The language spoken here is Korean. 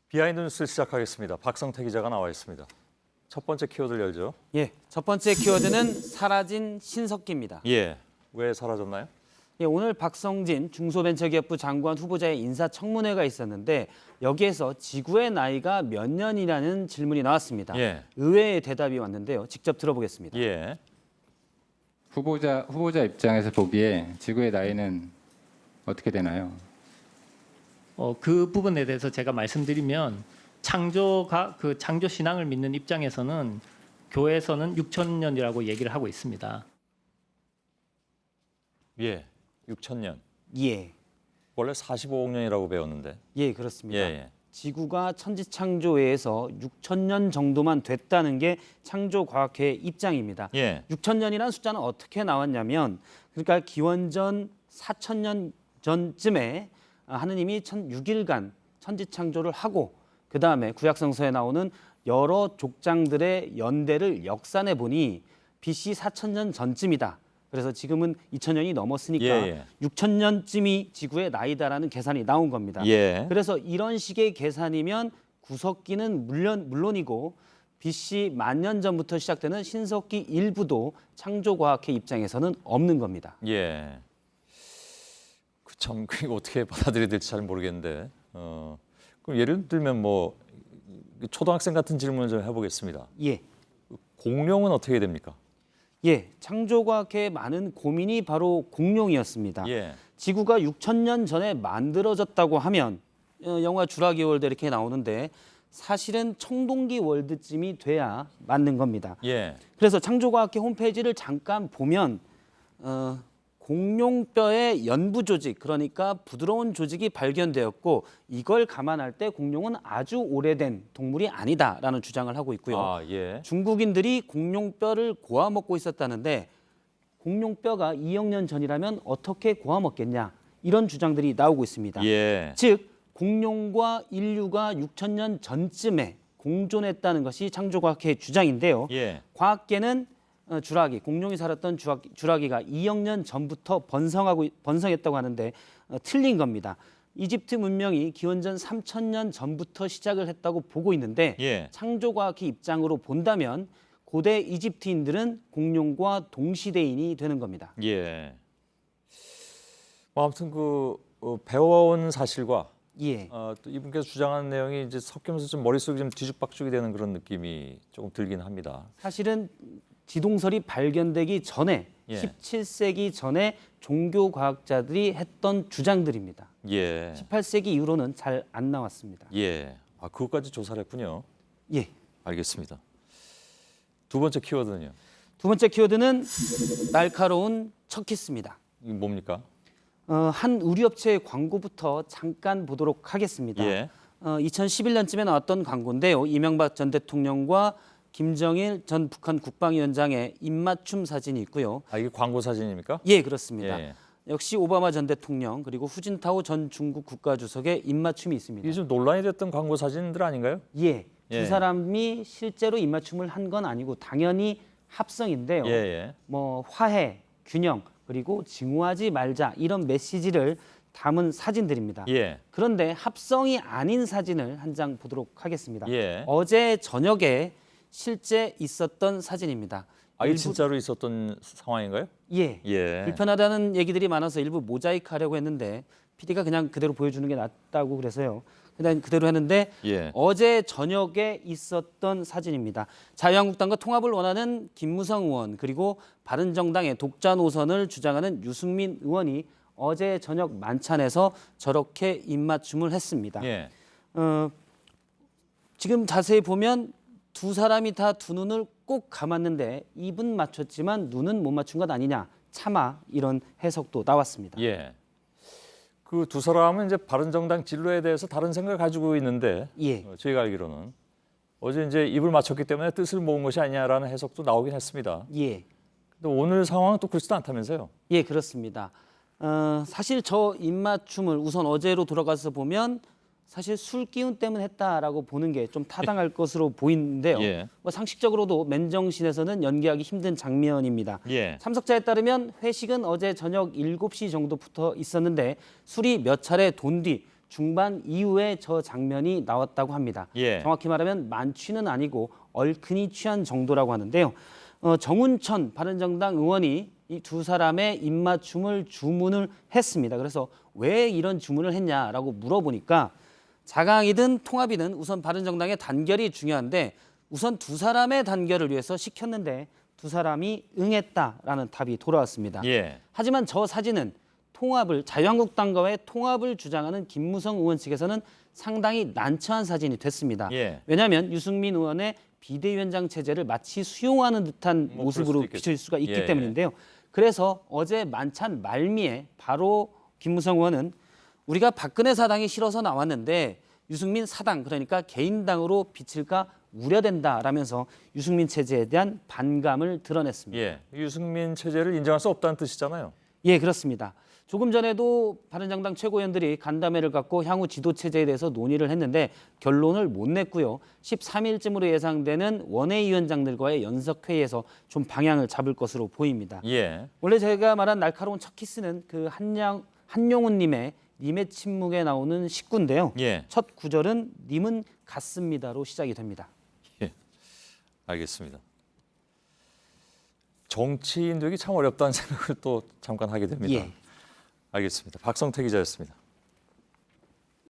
비하인드 뉴스 시작하겠습니다. 박성태 기자가 나와 있습니다. 첫 번째 키워드를 열죠. 예, 첫 번째 키워드는 사라진 신석기입니다. 예, 왜 사라졌나요? 예, 오늘 박성진 중소벤처기업부 장관 후보자의 인사청문회가 있었는데 여기에서 지구의 나이가 몇 년이라는 질문이 나왔습니다. 예. 의외의 대답이 왔는데요. 직접 들어보겠습니다. 예, 후보자 입장에서 보기에 지구의 나이는 어떻게 되나요? 그 부분에 대해서 제가 말씀드리면 창조 신앙을 믿는 입장에서는 교회에서는 6,000년이라고 얘기를 하고 있습니다. 예, 6,000년. 예, 원래 45억 년이라고 배웠는데. 예, 그렇습니다. 예. 지구가 천지창조에서 6,000년 정도만 됐다는 게 창조과학회의 입장입니다. 예, 6,000년이라는 숫자는 어떻게 나왔냐면, 그러니까 기원전 4,000년 전쯤에 하느님이 1,006일간 천지창조를 하고 그 다음에 구약성서에 나오는 여러 족장들의 연대를 역산해 보니 BC 4,000년 전쯤이다. 그래서 지금은 2,000년이 넘었으니까 예. 6,000년쯤이 지구의 나이다라는 계산이 나온 겁니다. 예. 그래서 이런 식의 계산이면 구석기는 물론이고 BC 10,000년 전부터 시작되는 신석기 일부도 창조과학회 입장에서는 없는 겁니다. 예. 참 이거 어떻게 받아들여야 될지 잘 모르겠는데. 그럼 예를 들면 뭐 초등학생 같은 질문을 좀 해보겠습니다. 예. 공룡은 어떻게 됩니까? 예, 창조과학회의 많은 고민이 바로 공룡이었습니다. 예. 지구가 6,000년 전에 만들어졌다고 하면 영화 주라기 월드 이렇게 나오는데 사실은 청동기 월드쯤이 돼야 맞는 겁니다. 예. 그래서 창조과학회 홈페이지를 잠깐 보면 공룡뼈의 연부 조직, 그러니까 부드러운 조직이 발견되었고 이걸 감안할 때 공룡은 아주 오래된 동물이 아니다라는 주장을 하고 있고요. 아, 예. 중국인들이 공룡뼈를 고아 먹고 있었다는데 공룡뼈가 2억 년 전이라면 어떻게 고아 먹겠냐 이런 주장들이 나오고 있습니다. 예. 즉 공룡과 인류가 6,000년 전쯤에 공존했다는 것이 창조과학회의 주장인데요. 예. 과학계는 주라기, 공룡이 살았던 주라기가 2억 년 전부터 번성했다고 하는데 틀린 겁니다. 이집트 문명이 기원전 3,000년 전부터 시작을 했다고 보고 있는데 예. 창조과학회 입장으로 본다면 고대 이집트인들은 공룡과 동시대인이 되는 겁니다. 예. 뭐 아무튼 배워온 사실과 예, 또 이분께서 주장하는 내용이 이제 섞이면서 좀 머릿속이 좀 뒤죽박죽이 되는 그런 느낌이 조금 들긴 합니다. 사실은 지동설이 발견되기 전에 예. 17세기 전에 종교과학자들이 했던 주장들입니다. 예. 18세기 이후로는 잘 안 나왔습니다. 예. 아, 그것까지 조사를 했군요. 예. 알겠습니다. 두 번째 키워드는요. 두 번째 키워드는 날카로운 척키스입니다. 이게 뭡니까? 한 의류업체의 광고부터 잠깐 보도록 하겠습니다. 예. 2011년쯤에 나왔던 광고인데요. 이명박 전 대통령과 김정일 전 북한 국방위원장의 입맞춤 사진이 있고요. 아, 이게 광고 사진입니까? 예, 그렇습니다. 예. 역시 오바마 전 대통령 그리고 후진타오 전 중국 국가주석의 입맞춤이 있습니다. 이게 좀 논란이 됐던 광고 사진들 아닌가요? 예, 예. 두 사람이 실제로 입맞춤을 한 건 아니고 당연히 합성인데요. 예, 예. 뭐 화해, 균형 그리고 증오하지 말자 이런 메시지를 담은 사진들입니다. 예. 그런데 합성이 아닌 사진을 한 장 보도록 하겠습니다. 예. 어제 저녁에 실제 있었던 사진입니다. 아, 이게 진짜로 있었던 상황인가요? 예. 예. 불편하다는 얘기들이 많아서 일부 모자이크 하려고 했는데 PD가 그냥 그대로 보여주는 게 낫다고 그래서요. 그냥 그대로 했는데 예. 어제 저녁에 있었던 사진입니다. 자유한국당과 통합을 원하는 김무성 의원 그리고 바른정당의 독자 노선을 주장하는 유승민 의원이 어제 저녁 만찬에서 저렇게 입맞춤을 했습니다. 예. 지금 자세히 보면 두 사람이 다 두 눈을 꼭 감았는데 입은 맞췄지만 눈은 못 맞춘 것 아니냐. 차마 이런 해석도 나왔습니다. 예. 그 두 사람은 이제 바른정당 진로에 대해서 다른 생각을 가지고 있는데 예. 저희가 알기로는 어제 이제 입을 맞췄기 때문에 뜻을 모은 것이 아니냐라는 해석도 나오긴 했습니다. 예. 근데 오늘 상황은 또 그렇지도 않다면서요? 예, 그렇습니다. 사실 저 입맞춤을 우선 어제로 돌아가서 보면 사실 술 기운 때문에 했다라고 보는 게 좀 타당할 것으로 보이는데요. 예. 뭐 상식적으로도 맨정신에서는 연기하기 힘든 장면입니다. 예. 참석자에 따르면 회식은 어제 저녁 7시 정도부터 있었는데 술이 몇 차례 돈 뒤 중반 이후에 저 장면이 나왔다고 합니다. 예. 정확히 말하면 만취는 아니고 얼큰이 취한 정도라고 하는데요. 정운천 바른정당 의원이 이 두 사람의 입맞춤을 주문을 했습니다. 그래서 왜 이런 주문을 했냐라고 물어보니까 자강이든 통합이든 우선 바른정당의 단결이 중요한데 우선 두 사람의 단결을 위해서 시켰는데 두 사람이 응했다라는 답이 돌아왔습니다. 예. 하지만 저 사진은 통합을 자유한국당과의 통합을 주장하는 김무성 의원 측에서는 상당히 난처한 사진이 됐습니다. 예. 왜냐하면 유승민 의원의 비대위원장 체제를 마치 수용하는 듯한 뭐 모습으로 그럴 수도 있겠죠. 비춰질 수가 있기 예, 때문인데요. 그래서 어제 만찬 말미에 바로 김무성 의원은 우리가 박근혜 사당이 싫어서 나왔는데 유승민 사당 그러니까 개인당으로 비칠까 우려된다라면서 유승민 체제에 대한 반감을 드러냈습니다. 예. 유승민 체제를 인정할 수 없다는 뜻이잖아요. 예, 그렇습니다. 조금 전에도 바른정당 최고위원들이 간담회를 갖고 향후 지도 체제에 대해서 논의를 했는데 결론을 못 냈고요. 13일쯤으로 예상되는 원외위원장들과의 연석회의에서 좀 방향을 잡을 것으로 보입니다. 예. 원래 제가 말한 날카로운 첫 키스는 그 한용운님의 님의 침묵에 나오는 식구인데요. 예. 첫 구절은 님은 같습니다로 시작이 됩니다. 알겠습니다. 정치인 되기 참 어렵다는 생각을 또 잠깐 하게 됩니다. 예. 알겠습니다. 박성태 기자였습니다.